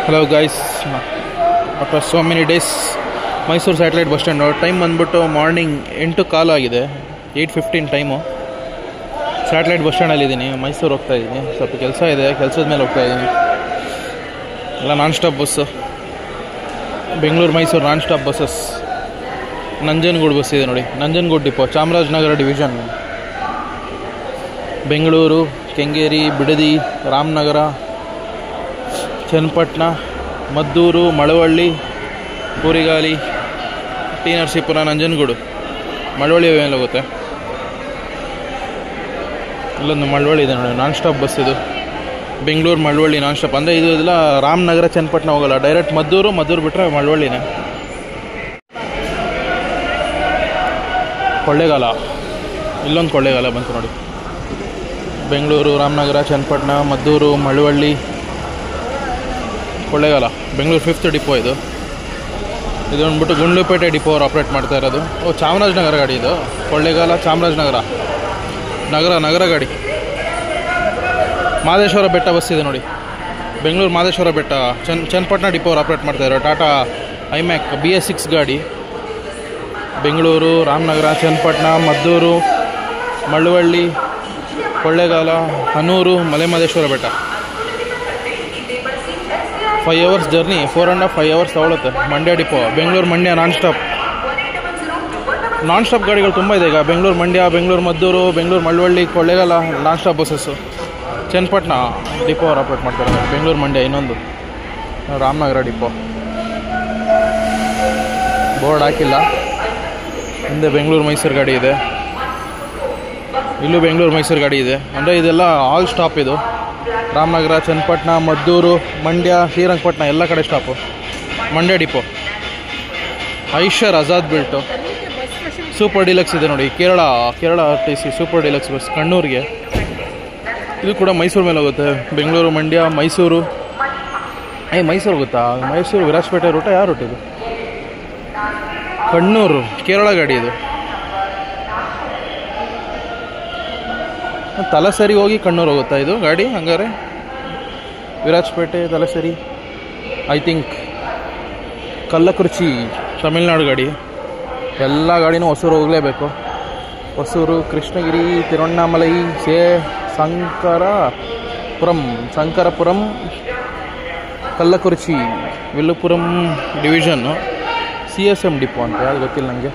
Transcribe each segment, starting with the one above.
Hello guys, after so many days Mysuru satellite bus stand. Time ಬಂದ್ಬಿಟ್ಟು morning 8:15 ಆಗಿದೆ, 8:15 time. Satellite bus ಸ್ಟ್ಯಾಂಡಲ್ಲಿದ್ದೀನಿ, ಮೈಸೂರು ಹೋಗ್ತಾಯಿದ್ದೀನಿ. ಸ್ವಲ್ಪ ಕೆಲಸ ಇದೆ, ಕೆಲಸದ ಮೇಲೆ ಹೋಗ್ತಾಯಿದ್ದೀನಿ. ಎಲ್ಲ non stop bus, Bengaluru Mysuru non stop buses. Nanjangud bus ಇದೆ ನೋಡಿ, Nanjangud depot, Chamarajanagar division. Bengaluru, Kengeri, Bidadi, Ramanagara, Channapatna, Maddur, Malavalli, Kurigali, T Narasipura, Nanjangud. Malavalli ಮೇಲೆ ಹೋಗುತ್ತೆ, ಇಲ್ಲೊಂದು ಮಳವಳ್ಳಿ ಇದೆ ನೋಡಿ, ನಾನ್ ಸ್ಟಾಪ್ ಬಸ್ ಇದು. Bengaluru Malavalli non stop. ಅಂದರೆ ಇದು ಇಲ್ಲ, ರಾಮನಗರ ಚನ್ನಪಟ್ಟಣ ಹೋಗಲ್ಲ, ಡೈರೆಕ್ಟ್ ಮದ್ದೂರು ಬಿಟ್ಟರೆ ಮಳವಳ್ಳಿನೇ. ಕೊಳ್ಳೇಗಾಲ, ಇಲ್ಲೊಂದು ಕೊಳ್ಳೇಗಾಲ ಬಂತು ನೋಡಿ. ಬೆಂಗಳೂರು, ರಾಮನಗರ, ಚನ್ನಪಟ್ಟಣ, ಮದ್ದೂರು, ಮಳವಳ್ಳಿ, ಕೊಳ್ಳೇಗಾಲ. ಬೆಂಗಳೂರು 5th ಡಿಪೋ ಇದು. ಇದು ಅಂದ್ಬಿಟ್ಟು ಗುಂಡ್ಲುಪೇಟೆ ಡಿಪೋ ಅವ್ರು ಆಪ್ರೇಟ್ ಮಾಡ್ತಾ ಇರೋದು. ಚಾಮರಾಜನಗರ ಗಾಡಿ ಇದು. ಕೊಳ್ಳೇಗಾಲ, ಚಾಮರಾಜನಗರ ನಗರ ಗಾಡಿ. ಮಾದೇಶ್ವರ ಬೆಟ್ಟ ಬಸ್ ಇದೆ ನೋಡಿ, ಬೆಂಗಳೂರು ಮಾದೇಶ್ವರ ಬೆಟ್ಟ, ಚನ್ನಪಟ್ಟಣ ಡಿಪೋ ಅವ್ರು ಆಪ್ರೇಟ್ ಮಾಡ್ತಾ ಇರೋ ಟಾಟಾ ಐಮ್ಯಾಕ್ BS6 ಗಾಡಿ. ಬೆಂಗಳೂರು, ರಾಮನಗರ, ಚನ್ನಪಟ್ಟಣ, ಮದ್ದೂರು, ಮಳವಳ್ಳಿ, ಕೊಳ್ಳೇಗಾಲ, ಹನೂರು, ಮಲೆಮಹದೇಶ್ವರ ಬೆಟ್ಟ. 5 hours ಜರ್ನಿ, 4.5 hours ತಗೊಳುತ್ತೆ. Mandya depot, Bengaluru Mandya non stop ಗಾಡಿಗಳು ತುಂಬ ಇದೆ ಈಗ. Bengaluru Mandya, Bengaluru Maddur, Bengaluru Malavalli, Kollegal non stop buses. Channapatna depot ಅವ್ರು ಆಪ್ರೇಟ್ ಮಾಡ್ತಾರೆ. ಬೆಂಗಳೂರು ಮಂಡ್ಯ ಇನ್ನೊಂದು, ರಾಮನಗರ ಡಿಪೋ. ಬೋರ್ಡ್ ಹಾಕಿಲ್ಲ. ಹಿಂದೆ ಬೆಂಗಳೂರು ಮೈಸೂರು ಗಾಡಿ ಇದೆ, ಇಲ್ಲೂ ಬೆಂಗಳೂರು ಮೈಸೂರು ಗಾಡಿ ಇದೆ. ಅಂದರೆ ಇದೆಲ್ಲ ಆಲ್ ಸ್ಟಾಪ್ ಇದು. ರಾಮನಗರ, ಚನ್ನಪಟ್ಟಣ, ಮದ್ದೂರು, ಮಂಡ್ಯ, ಶ್ರೀರಂಗಪಟ್ಟಣ ಎಲ್ಲ ಕಡೆ stop. Mandya depot. Eicher Azad built, super deluxe ಇದೆ ನೋಡಿ. Kerala RTC super deluxe bus ಕಣ್ಣೂರಿಗೆ. ಇದು ಕೂಡ ಮೈಸೂರು ಮೇಲೆ ಹೋಗುತ್ತೆ. ಬೆಂಗಳೂರು, ಮಂಡ್ಯ, ಮೈಸೂರು. ಮೈಸೂರು ಗೊತ್ತಾ? ಮೈಸೂರು ವಿರಾಜಪೇಟೆ ರೂಟ. ಯಾವ ರೂಟ್ ಇದು? ಕಣ್ಣೂರು, ಕೇರಳ ಗಾಡಿ ಇದು. ತಲಸರಿ ಹೋಗಿ ಕಣ್ಣೂರು ಹೋಗುತ್ತಾ ಇದು ಗಾಡಿ? ಹಂಗಾರೆ ವಿರಾಜಪೇಟೆ, ತಲಸರಿ, ಐ ಥಿಂಕ್ ಕಲ್ಲಕುರ್ಚಿ, ತಮಿಳ್ನಾಡು ಗಾಡಿ. ಎಲ್ಲ ಗಾಡಿನೂ ಹೊಸೂರು ಹೋಗಲೇಬೇಕು. Hosur, Krishnagiri, Tiruvannamalai, ಶಂಕರಪುರಂ, ಕಲ್ಲಕುರ್ಚಿ, Villupuram division. CSM depot ಅಂತ, ಯಾವುದು ಗೊತ್ತಿಲ್ಲ ನನಗೆ.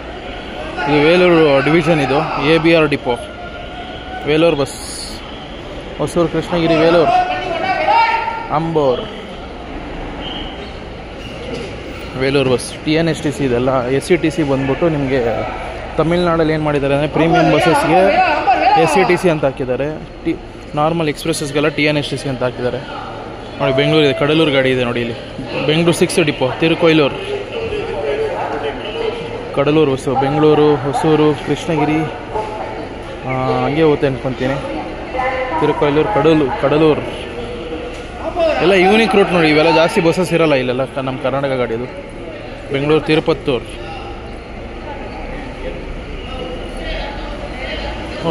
ಇದು ವೇಲೂರು ಡಿವಿಷನ್, ಇದು ABR depot. Velur bus, Hosur, Krishnagiri, Velur, ಅಂಬೋರ್, Velur bus. TNSTC ಇದೆಲ್ಲ. SCTC ಬಂದ್ಬಿಟ್ಟು ನಿಮಗೆ ತಮಿಳ್ನಾಡಲ್ಲಿ ಏನು ಮಾಡಿದ್ದಾರೆ ಅಂದರೆ ಪ್ರೀಮಿಯಂ ಬಸ್ಸಸ್ಗೆ SCTC ಅಂತ ಹಾಕಿದ್ದಾರೆ. ನಾರ್ಮಲ್ ಎಕ್ಸ್ಪ್ರೆಸಸ್ಗೆಲ್ಲ TNSTC ಅಂತ ಹಾಕಿದ್ದಾರೆ ನೋಡಿ. ಬೆಂಗಳೂರು ಇದೆ, ಕಡಲೂರು ಗಾಡಿ ಇದೆ ನೋಡಿ ಇಲ್ಲಿ. Bengaluru 6th depot, Tirukoilur, Cuddalore bus. Bengaluru, Hosur, Krishnagiri ಹಂಗೆ ಹೋಗುತ್ತೆ ಅನ್ಕೊತೀನಿ. ತಿರುಕೊಯ್ಲೂರು, ಕಡಲೂರು ಎಲ್ಲ ಯೂನಿಕ್ ರೂಟ್ ನೋಡಿ. ಇವೆಲ್ಲ ಜಾಸ್ತಿ ಬಸ್ಸಸ್ ಇರೋಲ್ಲ ಇಲ್ಲೆಲ್ಲ, ನಮ್ಮ ಕರ್ನಾಟಕ ಗಾಡಿ ಇದು. ಬೆಂಗಳೂರು, ತಿರುಪತ್ತೂರು.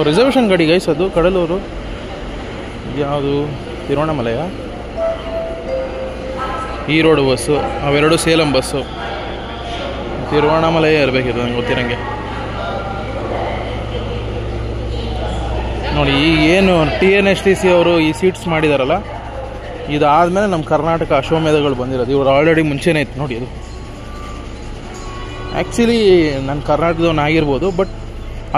ರಿಸರ್ವೇಷನ್ ಗಾಡಿ ಗೈಸ್ ಅದು. ಕಡಲೂರು ಯಾವುದು? ತಿರುವಣ್ಣಾಮಲಯ. ಈ ರೋಡ್ ಬಸ್ಸು, ಅವೆರಡು ಸೇಲಂ ಬಸ್ಸು. ತಿರುವಣ್ಣಾಮಲಯ ಇರಬೇಕಿದು ನನಗೆ ಗೊತ್ತಿರಂಗೆ ನೋಡಿ. ಈ ಏನು TNSTC ಅವರು ಈ ಸೀಟ್ಸ್ ಮಾಡಿದಾರಲ್ಲ, ಇದಾದಮೇಲೆ ನಮ್ಮ ಕರ್ನಾಟಕ ಅಶ್ವಮೇಧಗಳು ಬಂದಿರೋದು. ಇವರು ಆಲ್ರೆಡಿ ಮುಂಚೆನೇ ಇತ್ತು ನೋಡಿ. ಇದು ಆ್ಯಕ್ಚುಲಿ ನನ್ನ ಕರ್ನಾಟಕದವನ್ನ ಆಗಿರ್ಬೋದು, ಬಟ್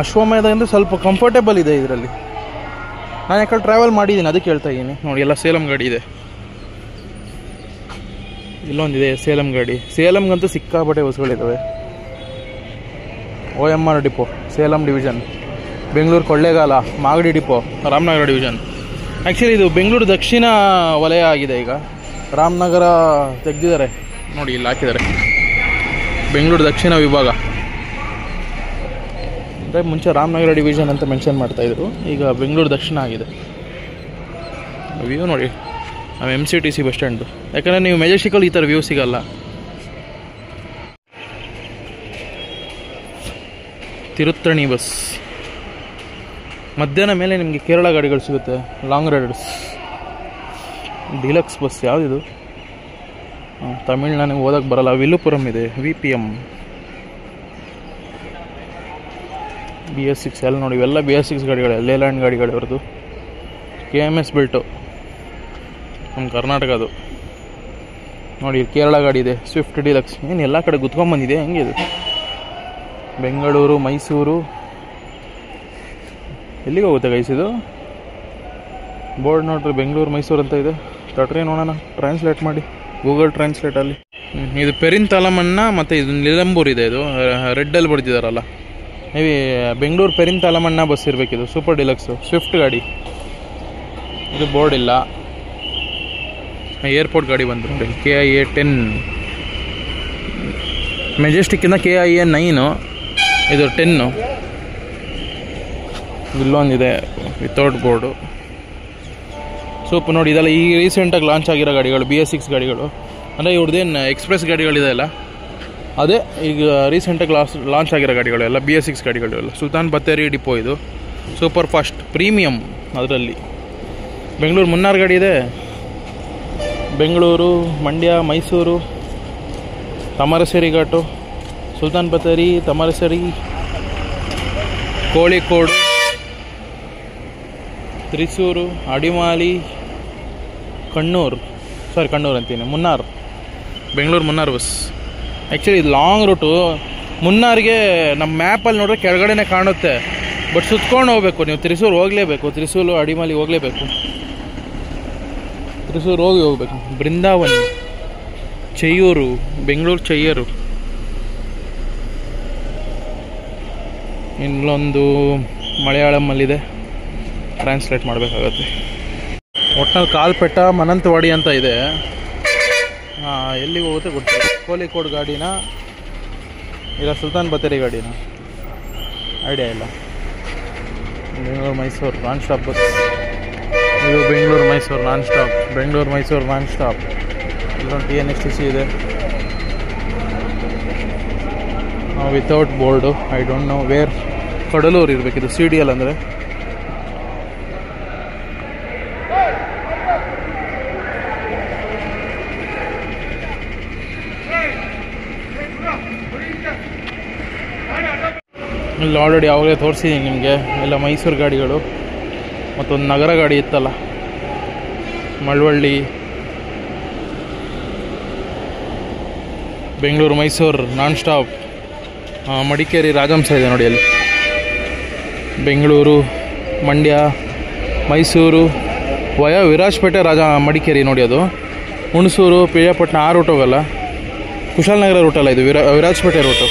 ಅಶ್ವಮೇಧ ಅಂದರೆ ಸ್ವಲ್ಪ ಕಂಫರ್ಟೇಬಲ್ ಇದೆ ಇದರಲ್ಲಿ. ನಾನು ಯಾಕಂದ್ರೆ ಟ್ರಾವೆಲ್ ಮಾಡಿದ್ದೀನಿ, ಅದಕ್ಕೆ ಹೇಳ್ತಾ ಇದ್ದೀನಿ ನೋಡಿ. ಎಲ್ಲ ಸೇಲಂ ಗಾಡಿ ಇದೆ. ಇಲ್ಲೊಂದಿದೆ ಸೇಲಂ ಗಾಡಿ. ಸೇಲಂಗಂತೂ ಸಿಕ್ಕಾಪಟ್ಟೆ ಬಸ್ಗಳಿದ್ದಾವೆ. OMR depot, Salem division. Bengaluru Kollegal, Magadi depot, Ramanagara division. Actually ಇದು ಬೆಂಗಳೂರು ದಕ್ಷಿಣ ವಲಯ ಆಗಿದೆ ಈಗ. ರಾಮನಗರ ತೆಗೆದಿದ್ದಾರೆ ನೋಡಿ, ಇಲ್ಲಿ ಹಾಕಿದ್ದಾರೆ ಬೆಂಗಳೂರು ದಕ್ಷಿಣ ವಿಭಾಗ. ಅಂದರೆ ಮುಂಚೆ ರಾಮನಗರ ಡಿವಿಷನ್ ಅಂತ ಮೆನ್ಷನ್ ಮಾಡ್ತಾಯಿದ್ರು, ಈಗ ಬೆಂಗಳೂರು ದಕ್ಷಿಣ ಆಗಿದೆ. ವ್ಯೂ ನೋಡಿ, MCTC ಬಸ್ ಸ್ಟ್ಯಾಂಡು. ಯಾಕಂದರೆ ನೀವು ಮೆಜೆಸ್ಟಿಕಲ್ಲಿ ಈ ಥರ ವ್ಯೂ ಸಿಗಲ್ಲ. ತಿರುತ್ತಣಿ ಬಸ್. ಮಧ್ಯಾಹ್ನ ಮೇಲೆ ನಿಮಗೆ ಕೇರಳ ಗಾಡಿಗಳು ಸಿಗುತ್ತೆ, ಲಾಂಗ್ ರೈಡರ್ಸ್. ಡಿಲಕ್ಸ್ ಬಸ್ ಯಾವುದಿದು? ತಮಿಳ್ ನನಗೆ ಓದೋಕ್ಕೆ ಬರಲ್ಲ. ವಿಲುಪುರಂ ಇದೆ, VPM, BS6 ಎಲ್ಲ ನೋಡಿ, ಇವೆಲ್ಲ BS6 ಗಾಡಿಗಳೇ, ಲೇಲ್ಯಾಂಡ್ ಗಾಡಿಗಳು ಅವ್ರದ್ದು. KMS ಬಿಲ್ಟು ನಮ್ಮ ಕರ್ನಾಟಕದು ನೋಡಿ. ಕೇರಳ ಗಾಡಿ ಇದೆ, ಸ್ವಿಫ್ಟ್ ಡಿಲಕ್ಸ್. ಏನು ಎಲ್ಲ ಕಡೆ ಗುತ್ಕೊಂಡ್ಬಂದಿದೆ, ಹೆಂಗಿದೆ? ಬೆಂಗಳೂರು, ಮೈಸೂರು, ಎಲ್ಲಿಗೆ ಹೋಗುತ್ತೆ ಗೈಸ್ ಇದು? ಬೋರ್ಡ್ ನೋಡ್ರಿ, ಬೆಂಗಳೂರು ಮೈಸೂರು ಅಂತ ಇದೆ. ತಟ್ರಿ ನೋಡೋಣ, ಟ್ರಾನ್ಸ್ಲೇಟ್ ಮಾಡಿ ಗೂಗಲ್ ಟ್ರಾನ್ಸ್ಲೇಟಲ್ಲಿ. ಇದು ಪೆರಿಂತಾಲಮನ್ನ ಮತ್ತು ಇದು ನಿಲಂಬೂರ್ ಇದೆ. ಇದು ರೆಡ್ಡಲ್ಲಿ ಬಡ್ದಿದ್ದಾರಲ್ಲ, ಮೇಬಿ ಬೆಂಗಳೂರು ಪೆರಿಂತಾಲಮನ್ನ ಬಸ್ ಇರಬೇಕಿದು. ಸೂಪರ್ ಡಿಲಕ್ಸು, ಸ್ವಿಫ್ಟ್ ಗಾಡಿ. ಇದು ಬೋರ್ಡ್ ಇಲ್ಲ. ಏರ್ಪೋರ್ಟ್ ಗಾಡಿ ಬಂದು KIA 10, ಮೆಜೆಸ್ಟಿಕ್ಕಿಂದ KIA 9, ಇದು 10. ಇಲ್ಲೊಂದಿದೆ ವಿತೌಟ್ ಬೋರ್ಡು. ಸೂಪರ್ ನೋಡಿ. ಇದೆಲ್ಲ ಈ ರೀಸೆಂಟಾಗಿ ಲಾಂಚ್ ಆಗಿರೋ ಗಾಡಿಗಳು, BS6 ಗಾಡಿಗಳು. ಅಂದರೆ ಇವ್ರದ್ದೇನು ಎಕ್ಸ್ಪ್ರೆಸ್ ಗಾಡಿಗಳಿದೆ ಅಲ್ಲ, ಅದೇ ಈಗ ರೀಸೆಂಟಾಗಿ ಲಾಂಚ್ ಆಗಿರೋ ಗಾಡಿಗಳು ಎಲ್ಲ BS6 ಗಾಡಿಗಳು ಎಲ್ಲ. ಸುಲ್ತಾನ್ ಬತ್ತೇರಿ ಡಿಪೋ ಇದು, ಸೂಪರ್ ಫಾಸ್ಟ್ ಪ್ರೀಮಿಯಮ್. ಅದರಲ್ಲಿ ಬೆಂಗಳೂರು ಮುನ್ನಾರ್ ಗಾಡಿ ಇದೆ. ಬೆಂಗಳೂರು, ಮಂಡ್ಯ, ಮೈಸೂರು, ತಮರಸೇರಿ ಘಾಟು, ಸುಲ್ತಾನ್ ಬತ್ತೇರಿ, ತಮರಸೇರಿ, ಕೋಳಿಕೋಡು, ತ್ರಿಸೂರು, ಅಡಿಮಾಲಿ, ಕಣ್ಣೂರು ಅಂತೀನಿ, ಮುನ್ನಾರ್. ಬೆಂಗಳೂರು ಮುನ್ನಾರ್ ಬಸ್. ಆ್ಯಕ್ಚುಲಿ ಇದು ಲಾಂಗ್ ರೂಟು. ಮುನ್ನಾರ್ಗೆ ನಮ್ಮ ಮ್ಯಾಪಲ್ಲಿ ನೋಡಿದ್ರೆ ಕೆಳಗಡೆನೇ ಕಾಣುತ್ತೆ, ಬಟ್ ಸುತ್ಕೊಂಡು ಹೋಗ್ಬೇಕು ನೀವು. ತ್ರಿಸೂರು ಹೋಗಲೇಬೇಕು, ತ್ರಿಸೂರು ಅಡಿಮಾಲಿ ಹೋಗಲೇಬೇಕು. ತ್ರಿಸೂರು ಹೋಗ್ಬೇಕು. ಬೃಂದಾವನ್, ಚೆಯ್ಯೂರು, ಬೆಂಗಳೂರು ಚೆಯ್ಯೂರು. ಇನ್ನೊಂದು ಮಲಯಾಳಮಲ್ಲಿದೆ, ಟ್ರಾನ್ಸ್ಲೇಟ್ ಮಾಡಬೇಕಾಗತ್ತೆ. ಒಟ್ಟಿನಲ್ಲಿ ಕಾಲ್ಪೆಟ್ಟ ಮನಂತವಾಡಿ ಅಂತ ಇದೆ. ಎಲ್ಲಿಗೆ ಹೋಗುತ್ತೆ ಗೊತ್ತಿಲ್ಲ. ಕೋಳಿಕೋಡ್ ಗಾಡಿನ ಇಲ್ಲ ಸುಲ್ತಾನ್ ಬತ್ತೇರಿ ಗಾಡಿನ ಐಡಿಯಾ ಇಲ್ಲ. Bengaluru Mysuru non stop bus ಇದು. Bengaluru Mysuru non stop, Bengaluru Mysuru non stop. ಇಲ್ಲೊಂದು TNSTC ಇದೆ, without board. I don't know where. Cuddalore ಇರಬೇಕಿದು, CDL ಅಂದರೆ. ಇಲ್ಲಿ ಆಲ್ರೆಡಿ ಯಾವಾಗಲೇ ತೋರಿಸಿದ್ದೀನಿ ನಿಮಗೆ ಎಲ್ಲ ಮೈಸೂರು ಗಾಡಿಗಳು. ಮತ್ತೊಂದು ನಗರ ಗಾಡಿ ಇತ್ತಲ್ಲ, ಮಳವಳ್ಳಿ, ಬೆಂಗಳೂರು ಮೈಸೂರು ನಾನ್ ಸ್ಟಾಪ್. ಮಡಿಕೇರಿ ರಾಜಹಂಸ ಇದೆ ನೋಡಿ ಅಲ್ಲಿ. ಬೆಂಗಳೂರು, ಮಂಡ್ಯ, ಮೈಸೂರು, ವಿರಾಜಪೇಟೆ, ಮಡಿಕೇರಿ ನೋಡಿ ಅದು. ಹುಣಸೂರು, ಪಿರಿಯಾಪಟ್ಟಣ ಆ ರೂಟ್ ಹೋಗಲ್ಲ. ಕುಶಾಲನಗರ ರೂಟಲ್ಲ ಇದು, Virajpet route.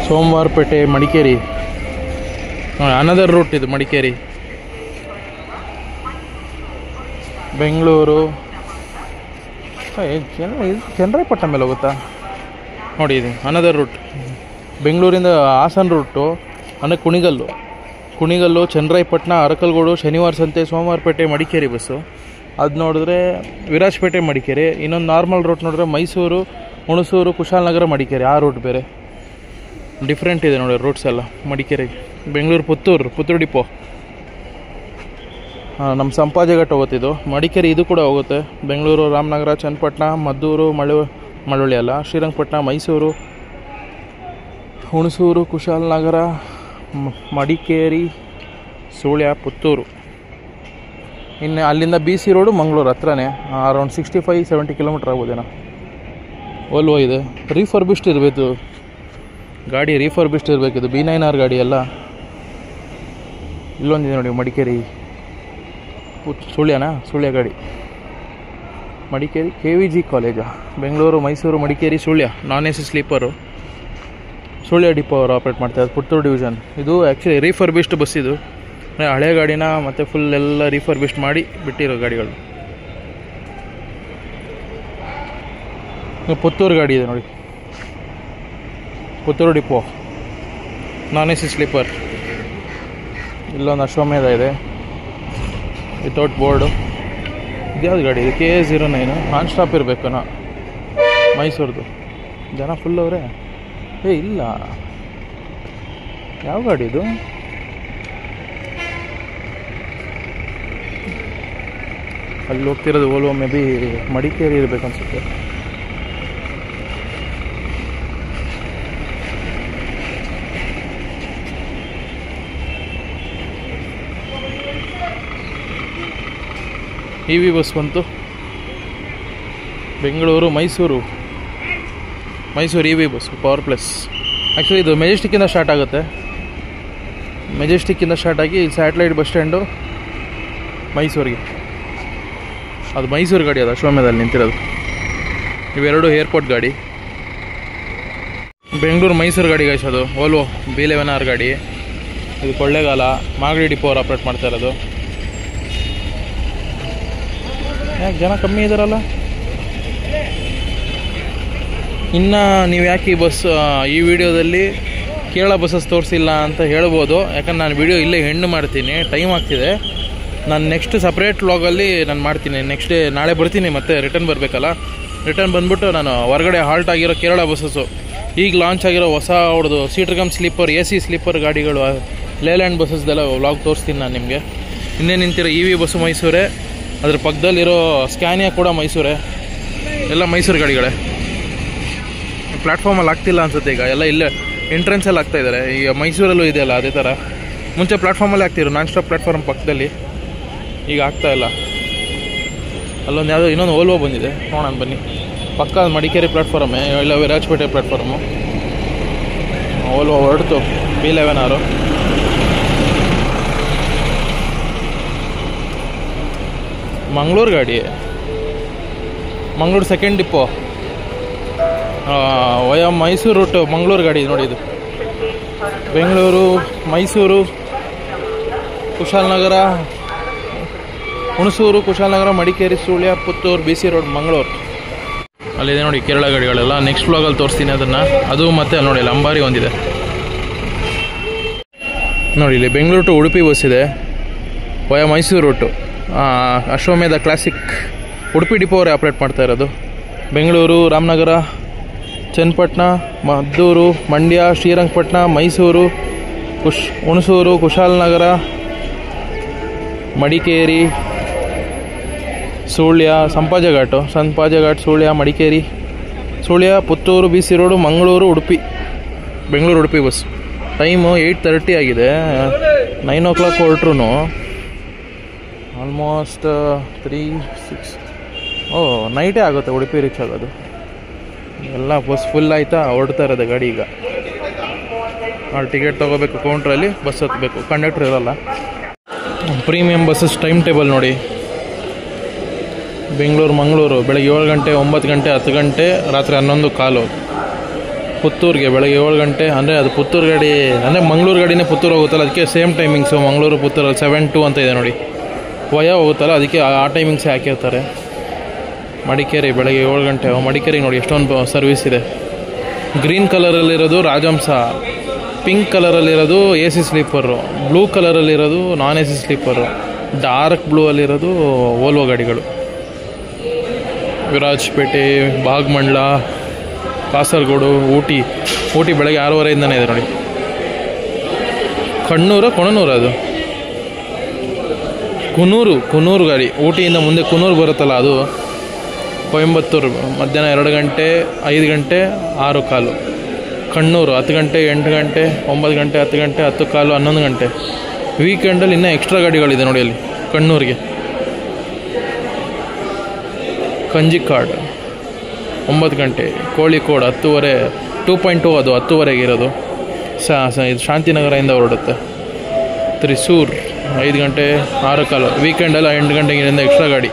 Somwarpet, Madikeri, another route ಇದು. ಮಡಿಕೇರಿ, ಬೆಂಗಳೂರು, ಚನ್ನರಾಯಪಟ್ಟಣ ಮೇಲೆ ಹೋಗುತ್ತಾ ನೋಡಿ. ಇದು ಅನದರ್ ರೂಟ್. ಬೆಂಗಳೂರಿಂದ ಹಾಸನ ರೂಟು ಅಂದರೆ ಕುಣಿಗಲ್ಲು, ಚನ್ನರಾಯಪಟ್ಟಣ, ಅರಕಲ್ಗೂಡು, ಶನಿವಾರ ಸಂತೆ, ಸೋಮವಾರಪೇಟೆ, ಮಡಿಕೇರಿ ಬಸ್ಸು. ಅದು ನೋಡಿದ್ರೆ ವಿರಾಜಪೇಟೆ, ಮಡಿಕೇರಿ. ಇನ್ನೊಂದು ನಾರ್ಮಲ್ ರೂಟ್ ನೋಡಿದ್ರೆ ಮೈಸೂರು, ಹುಣಸೂರು, ಕುಶಾಲನಗರ, ಮಡಿಕೇರಿ. ಆ ರೂಟ್ ಬೇರೆ ಡಿಫ್ರೆಂಟ್ ಇದೆ ನೋಡಿ ರೂಟ್ಸ್ ಎಲ್ಲ. ಮಡಿಕೇರಿ, ಬೆಂಗಳೂರು, ಪುತ್ತೂರು ಡಿಪೋ. ನಮ್ಮ ಸಂಪಾಜೆಘಟ್ಟ ಹೋಗುತ್ತಿದ್ದು. ಮಡಿಕೇರಿ ಇದು ಕೂಡ ಹೋಗುತ್ತೆ. ಬೆಂಗಳೂರು, ರಾಮನಗರ, ಚನ್ನಪಟ್ಟಣ, ಮದ್ದೂರು, ಮಳವಳ್ಳಿ ಅಲ್ಲ, ಶ್ರೀರಂಗಪಟ್ಟಣ, ಮೈಸೂರು, ಹುಣಸೂರು, ಕುಶಾಲನಗರ, ಮಡಿಕೇರಿ, ಸುಳ್ಯ, ಪುತ್ತೂರು. ಇನ್ನು ಅಲ್ಲಿಂದ BC ರೋಡು ಮಂಗಳೂರು ಹತ್ರನೇ. ಅರೌಂಡ್ 65-70 ಕಿಲೋಮೀಟ್ರ್ ಆಗ್ಬೋದೇನೋ. ಓಲ್ವೋ ಇದೆ. ರೀಫರ್ಬಿಶ್ಡ್ ಇರಬೇಕು ಗಾಡಿ, ರೀಫರ್ಬಿಶ್ಡ್ ಇರಬೇಕಿದು. B9R ಗಾಡಿ ಎಲ್ಲ. ಇಲ್ಲೊಂದಿದೆ ನೋಡಿ ಮಡಿಕೇರಿ, ಸುಳ್ಯ ಗಾಡಿ. ಮಡಿಕೇರಿ KVG ಕಾಲೇಜಾ. ಬೆಂಗಳೂರು, ಮೈಸೂರು, ಮಡಿಕೇರಿ, ಸುಳ್ಯ ನಾನ್ AC ಸ್ಲೀಪರು. ಸುಳ್ಯ ಡಿಪೋ ಅವರು ಆಪ್ರೇಟ್ ಮಾಡ್ತಾರೆ, ಪುತ್ತೂರು ಡಿವಿಷನ್. ಇದು ಆ್ಯಕ್ಚುಲಿ ರೀಫರ್ಬಿಶ್ಡ್ ಬಸ್ ಇದು. ಹಳೆ ಗಾಡಿನ ಮತ್ತು ಫುಲ್ ಎಲ್ಲ ರೀಫರ್ಬಿಶ್ಡ್ ಮಾಡಿ ಬಿಟ್ಟಿರೋ ಗಾಡಿಗಳು. ಪುತ್ತೂರು ಗಾಡಿ ಇದೆ ನೋಡಿ, ಪುತ್ತೂರು ಡಿಪೋ ನಾನ್ AC ಸ್ಲೀಪರ್. ಇಲ್ಲೊಂದು ಅಶ್ವಮೇಧ ಇದೆ ವಿತೌಟ್ ಬೋರ್ಡು. ಇದ್ಯಾವುದು ಗಾಡಿ ಇದು? KA09 ನಾನ್ ಸ್ಟಾಪ್ ಇರಬೇಕು ಮೈಸೂರದು. ಜನ ಫುಲ್ ಅವರೇ. ಇಲ್ಲ, ಯಾವ ಗಾಡಿ ಇದು? ಅಲ್ಲಿ ಹೋಗ್ತಿರೋದು ಓಲ್ವೋ ಮೇ ಬಿ ಮಡಿಕೇರಿ ಇರಬೇಕನ್ಸುತ್ತೆ. ಇ ವಿ ಬಸ್ ಬಂತು. Bengaluru Mysuru E V bus power plus. Actually ಇದು ಮೆಜೆಸ್ಟಿಕ್ಕಿಂದ ಸ್ಟಾರ್ಟ್ ಆಗುತ್ತೆ. ಮೆಜೆಸ್ಟಿಕ್ಕಿಂದ ಸ್ಟಾರ್ಟ್ ಆಗಿ ಸ್ಯಾಟಲೈಟ್ ಬಸ್ ಸ್ಟ್ಯಾಂಡು ಮೈಸೂರಿಗೆ. ಅದು ಮೈಸೂರು ಗಾಡಿ, ಅದು ಅಶ್ವಮೇಧದಲ್ಲಿ ನಿಂತಿರೋದು. ಇವೆರಡು ಏರ್ಪೋರ್ಟ್ ಗಾಡಿ. ಬೆಂಗಳೂರು ಮೈಸೂರು ಗಾಡಿ ಗೈಸ್, ಅದು ಓಲ್ವೋ B11R ಗಾಡಿ. ಇದು ಕೊಳ್ಳೇಗಾಲ ಮಾಗಡಿ ಡಿಪೋ ಅವ್ರು ಆಪ್ರೇಟ್ ಮಾಡ್ತಾ ಇರೋದು. ಯಾಕೆ ಜನ ಕಮ್ಮಿ ಇದ್ದಾರಲ್ಲ? ಇನ್ನು ನೀವು ಯಾಕೆ ಈ ವಿಡಿಯೋದಲ್ಲಿ ಕೇರಳ ಬಸ್ಸಸ್ ತೋರಿಸಿಲ್ಲ ಅಂತ ಹೇಳ್ಬೋದು. ಯಾಕಂದ್ರೆ ನಾನು ವಿಡಿಯೋ ಇಲ್ಲೇ ಹೆಣ್ಣು ಮಾಡ್ತೀನಿ, ಟೈಮ್ ಆಗ್ತಿದೆ. ನಾನು ನೆಕ್ಸ್ಟ್ ಸಪ್ರೇಟ್ ವ್ಲಾಗಲ್ಲಿ ನಾನು ಮಾಡ್ತೀನಿ. ನೆಕ್ಸ್ಟ್ ಡೇ ನಾಳೆ ಬರ್ತೀನಿ, ಮತ್ತೆ ರಿಟರ್ನ್ ಬರಬೇಕಲ್ಲ. ರಿಟರ್ನ್ ಬಂದುಬಿಟ್ಟು ನಾನು ಹೊರಗಡೆ ಹಾಲ್ಟ್ ಆಗಿರೋ ಕೇರಳ ಬಸ್ಸಸ್ಸು, ಈಗ ಲಾಂಚ್ ಆಗಿರೋ ಹೊಸ ಅವ್ರದ್ದು seater come sleeper AC sleeper ಗಾಡಿಗಳು, ಲೇಲ್ಯಾಂಡ್ ಬಸ್ಸಸ್ದೆಲ್ಲ ವ್ಲಾಗ್ ತೋರಿಸ್ತೀನಿ ನಾನು ನಿಮಗೆ. ಇನ್ನೇ ನಿಂತಿರೋ ಇ ವಿ ಬಸ್ಸು ಮೈಸೂರೇ, ಅದ್ರ ಪಕ್ಕದಲ್ಲಿರೋ ಸ್ಕ್ಯಾನಿಯಾ ಕೂಡ ಮೈಸೂರೇ. ಎಲ್ಲ ಮೈಸೂರು ಗಾಡಿಗಳೇ. ಪ್ಲ್ಯಾಟ್ಫಾರ್ಮಲ್ಲಿ ಆಗ್ತಿಲ್ಲ ಅನ್ಸುತ್ತೆ ಈಗ, ಎಲ್ಲ ಇಲ್ಲೇ ಎಂಟ್ರೆನ್ಸಲ್ಲಿ ಆಗ್ತಾಯಿದ್ದಾರೆ. ಈಗ ಮೈಸೂರಲ್ಲೂ ಇದೆಯಲ್ಲ ಅದೇ ಥರ. ಮುಂಚೆ ಪ್ಲ್ಯಾಟ್ಫಾರ್ಮಲ್ಲೇ ಆಗ್ತಿದ್ರು, ನಾನ್ ಸ್ಟಾಪ್ ಪ್ಲ್ಯಾಟ್ಫಾರ್ಮ್ ಪಕ್ಕದಲ್ಲಿ. ಈಗ ಆಗ್ತಾಯಿಲ್ಲ. ಅಲ್ಲೊಂದು ಯಾವುದೋ ಇನ್ನೊಂದು ಓಲ್ವೋ ಬಂದಿದೆ, ನೋಡೋಣ ಬನ್ನಿ. ಪಕ್ಕ ಮಡಿಕೇರಿ ಪ್ಲ್ಯಾಟ್ಫಾರ್ಮೇ, ಇಲ್ಲ ವಿರಾಜಪೇಟೆ ಪ್ಲ್ಯಾಟ್ಫಾರ್ಮು. ಓಲ್ವೋ ಹೊರಡ್ತು B11R. ಮಂಗಳೂರು ಗಾಡಿ, Mangaluru second depot, via Mysuru route Mangaluru ಗಾಡಿ ನೋಡಿ. ಇದು ಬೆಂಗಳೂರು ಮೈಸೂರು ಕುಶಾಲನಗರ ಹುಣಸೂರು ಕುಶಾಲನಗರ ಮಡಿಕೇರಿ ಸುಳ್ಯ ಪುತ್ತೂರು BC ರೋಡ್ ಮಂಗಳೂರು. ಅಲ್ಲಿದೆ ನೋಡಿ ಕೇರಳ ಗಾಡಿಗಳೆಲ್ಲ. ನೆಕ್ಸ್ಟ್ ವ್ಲಾಗಲ್ಲಿ ತೋರಿಸ್ತೀನಿ ಅದನ್ನು. ಅದು ಮತ್ತೆ ಅಲ್ಲಿ ನೋಡಿ ಅಲ್ಲಿ ಅಂಬಾರಿ ಒಂದಿದೆ ನೋಡಿ. ಇಲ್ಲಿ ಬೆಂಗಳೂರು ಟು ಉಡುಪಿ ಬಸ್ ಇದೆ, via Mysuru route. Ashwamedha classic Udupi depot ಅವರೇ ಆಪ್ರೇಟ್ ಮಾಡ್ತಾ ಇರೋದು. Bengaluru, Ramanagara, Channapatna, Maddur, Mandya, Srirangapatna, Mysuru, Hunsur, Kushalnagar, Madikeri, Sullia, Sampajeghat, Sullia, Madikeri, Sullia, Puttur BC road, Mangaluru, Udupi. Bengaluru Udupi bus. Time 8:30 ಆಗಿದೆ. 9 o'clock ಹೊರಟ್ರು ಆಲ್ಮೋಸ್ಟ್ 3-6 ನೈಟೇ ಆಗುತ್ತೆ ಉಡುಪಿ ರೀಚ್ ಆಗೋದು. ಎಲ್ಲ ಬಸ್ ಫುಲ್ ಆಯಿತಾ, ಹೊರಡ್ತಾ ಇರೋದು ಗಾಡಿ ಈಗ. ಅಲ್ಲಿ ಟಿಕೆಟ್ ತೊಗೋಬೇಕು, ಕೌಂಟ್ರಲ್ಲಿ ಬಸ್ ಹತ್ತಬೇಕು, ಕಂಡಕ್ಟ್ರ್ ಇರೋಲ್ಲ. ಪ್ರೀಮಿಯಂ ಬಸ್ಸಸ್ ಟೈಮ್ ಟೇಬಲ್ ನೋಡಿ. ಬೆಂಗಳೂರು ಮಂಗಳೂರು ಬೆಳಗ್ಗೆ 7 ಗಂಟೆ, 9 ಗಂಟೆ, 10 ಗಂಟೆ, ರಾತ್ರಿ 11:15. ಪುತ್ತೂರಿಗೆ ಬೆಳಗ್ಗೆ 7 ಗಂಟೆ, ಅಂದರೆ ಅದು ಪುತ್ತೂರು ಗಾಡಿ, ಅಂದರೆ ಮಂಗಳೂರು ಗಾಡಿನೇ ಪುತ್ತೂರು ಹೋಗುತ್ತಲ್ಲ, ಅದಕ್ಕೆ ಸೇಮ್ ಟೈಮಿಂಗ್ಸು. ಮಂಗಳೂರು ಪುತ್ತೂರು 7-2 ಅಂತ ಇದೆ ನೋಡಿ, ವಯ ಹೋಗುತ್ತಲ್ಲ, ಅದಕ್ಕೆ ಆ ಟೈಮಿಂಗ್ಸೇ ಹಾಕಿರ್ತಾರೆ. ಮಡಿಕೇರಿ ಬೆಳಗ್ಗೆ 7 ಗಂಟೆ. ಮಡಿಕೇರಿಗೆ ನೋಡಿ ಎಷ್ಟೊಂದು ಸರ್ವಿಸ್ ಇದೆ. ಗ್ರೀನ್ ಕಲರಲ್ಲಿರೋದು ರಾಜಹಂಸ, ಪಿಂಕ್ ಕಲರಲ್ಲಿರೋದು AC ಸ್ಲೀಪರು, ಬ್ಲೂ ಕಲರಲ್ಲಿರೋದು non AC sleeper, dark blue ಅಲ್ಲಿರೋದು ಓಲ್ವೋ ಗಾಡಿಗಳು. ವಿರಾಜಪೇಟೆ, ಭಾಗಮಂಡಲ, ಕಾಸರಗೋಡು, ಊಟಿ ಬೆಳಗ್ಗೆ 6:30ಇಂದನೇ ಇದೆ ನೋಡಿ. ಕೊಣನೂರು ಅದು ಕುನೂರು ಗಾಡಿ. ಊಟಿಯಿಂದ ಮುಂದೆ ಕುನೂರು ಬರುತ್ತಲ್ಲ, ಅದು ಕೊಯಂಬತ್ತೂರು ಮಧ್ಯಾಹ್ನ 2 ಗಂಟೆ, 5 ಗಂಟೆ, 6:15. ಕಣ್ಣೂರು 10 ಗಂಟೆ, 8 ಗಂಟೆ, 9 ಗಂಟೆ, 10 ಗಂಟೆ, 10:15, 11 ಗಂಟೆ. ವೀಕೆಂಡಲ್ಲಿ ಇನ್ನೂ ಎಕ್ಸ್ಟ್ರಾ ಗಾಡಿಗಳಿದೆ ನೋಡಿ ಅಲ್ಲಿ ಕಣ್ಣೂರಿಗೆ. ಕಂಜಿಕಾಡ್ 9 ಗಂಟೆ, ಕೋಳಿಕೋಡ್ 10:30, 2.2 ಅದು 10:30 ಇರೋದು. ಇದು ಶಾಂತಿನಗರದಿಂದ ಹೊರಡುತ್ತೆ. ತ್ರಿಸೂರ್ 5 ಗಂಟೆ, 6:15. ವೀಕೆಂಡೆಲ್ಲ 8 ಗಂಟೆಗಿಂದ ಎಕ್ಸ್ಟ್ರಾ ಗಾಡಿ.